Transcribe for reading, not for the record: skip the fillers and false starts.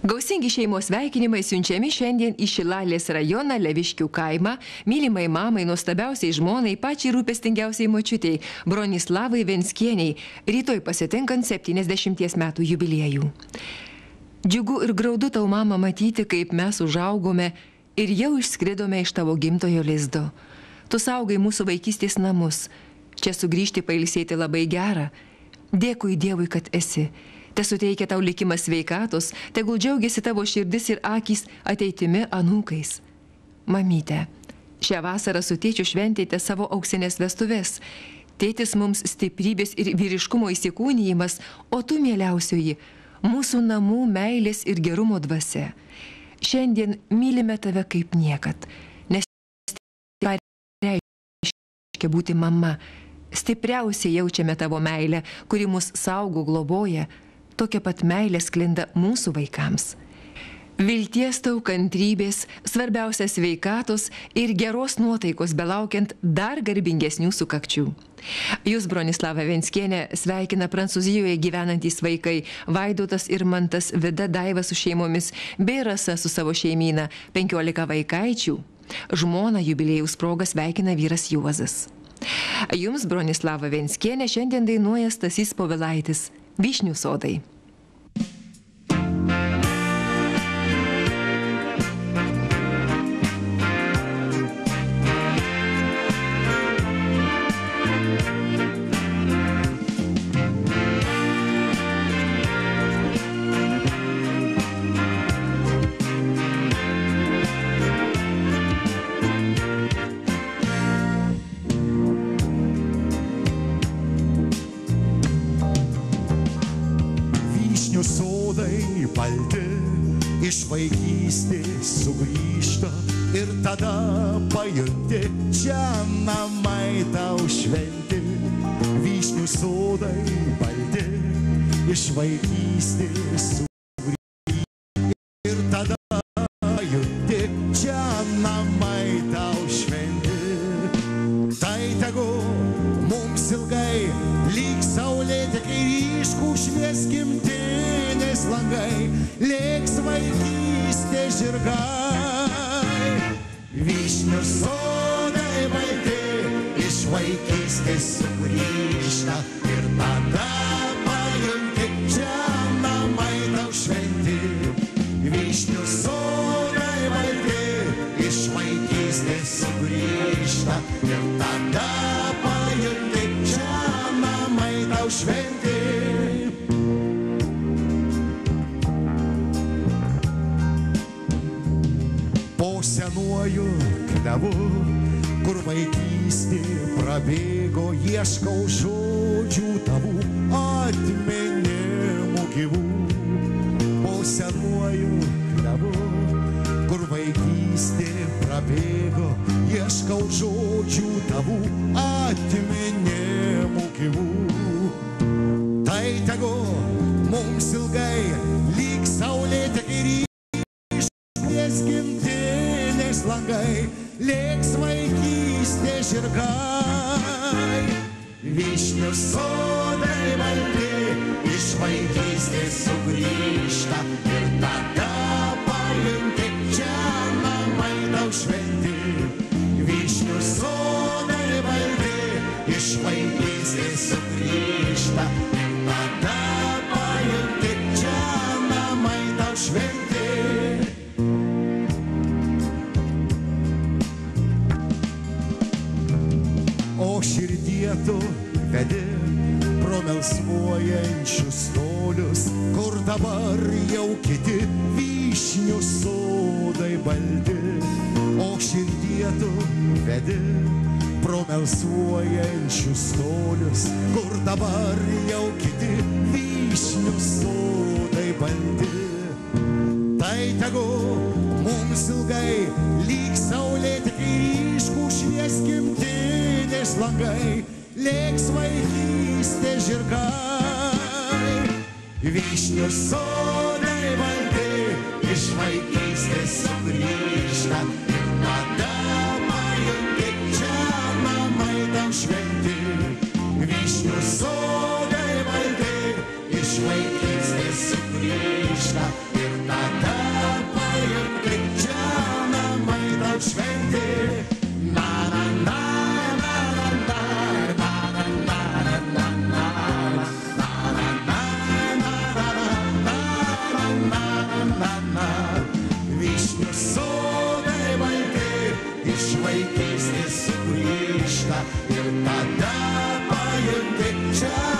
Gausingi šeimos sveikinimai siunčiami šiandien į Šilalės rajoną Leviškių kaimą, mylimai mamai, nuostabiausiai žmonai, pačiai rūpestingiausiai močiutei, Bronislavai Venskieniai, rytoj pasitinkant 70 metų jubiliejų. Džiugu ir graudu tau, mama, matyti, kaip mes užaugome ir jau išskridome iš tavo gimtojo lizdo. Tu saugai mūsų vaikystės namus. Čia sugrįžti pailsėti labai gera. Dėkui Dievui, kad esi. Te suteikia tau likimas sveikatos, tegul džiaugiasi tavo širdis ir akys ateitimi anūkais. Mamyte, šią vasarą su tėčiu šventėte savo auksinės vestuves. Tėtis mums stiprybės ir vyriškumo įsikūnijimas, o tu, mieliausioji, mūsų namų meilės ir gerumo dvasia. Šiandien mylime tave kaip niekad, nes tai reiškia būti mama. Stipriausiai jaučiame tavo meilę, kuri mus saugo, globoja. Tokia pat meilė sklinda mūsų vaikams. Vilties tau, kantrybės, svarbiausia sveikatos ir geros nuotaikos, belaukiant dar garbingesnių sukakčių. Jūs, Bronislava Venskienė, sveikina Prancūzijoje gyvenantys vaikai Vaidotas ir Mantas, Vida, Daiva su šeimomis, bei Rasa su savo šeimyna, 15 vaikaičių. Žmona jubiliejaus proga sveikina vyras Juozas. Jums, Bronislava Venskienė, šiandien dainuoja Stasys Povilaitis, Vyšnių sodai. Sodai balti iš vaikystės sugrįžta ir tada pajunti, čia namai tau šventi. Vyšnių sodai balti iš vaikystės sugrįžta ir tada pajunti, čia namai tau šventi. Tai tegu mums ilgai lyg saulėtekiai ryškų švies gimtinės langai, lėks vaikystės žirgai. Vyšnių sodai balti iš vaikystės sugrįžta ir tada pajunti, čia namai tau šventi. Vyšnių sodai balti iš vaikystės sugrįžta ir tada pajunti, čia namai tau šventi. Po senuoju klevu, kur vaikystė prabėgo, ieškau žodžių tavų atminimų gyvų. Po senuoju klevu, kur vaikystė prabėgo, ieškau žodžių tavų atminimų gyvų. Tai tegu mums ilgai lyg saulėtekiai ryškės gimtinės langai, lėks vaikystės žirgai. Vyšnių sodai balti iš vaikystės sugrįžta ir tada pajunti, čia namai tau šventi. Vyšnių sodai balti iš vaikystės sugrįžta ir tada pajunti, čia namai tau šventi. O širdie tu vedi pro melsvuojančius tolius, kur dabar jau kiti vyšnių sodai balti. O širdie tu vedi pro melsvuojančius tolius, kur dabar jau kiti vyšnių sodai balti. Tai tegu mums ilgai lyg saulėtekiai ryškų švies gimtinės langai, lėks vaikystės žirgai. Vyšnių sodai balti iš vaikystės sugrįžta ir tada pajunti, čia namai tau šventi. Vyšnių sodai balti iš vaikystės sugrįžta ir tada grįžta ir tada pajunti čia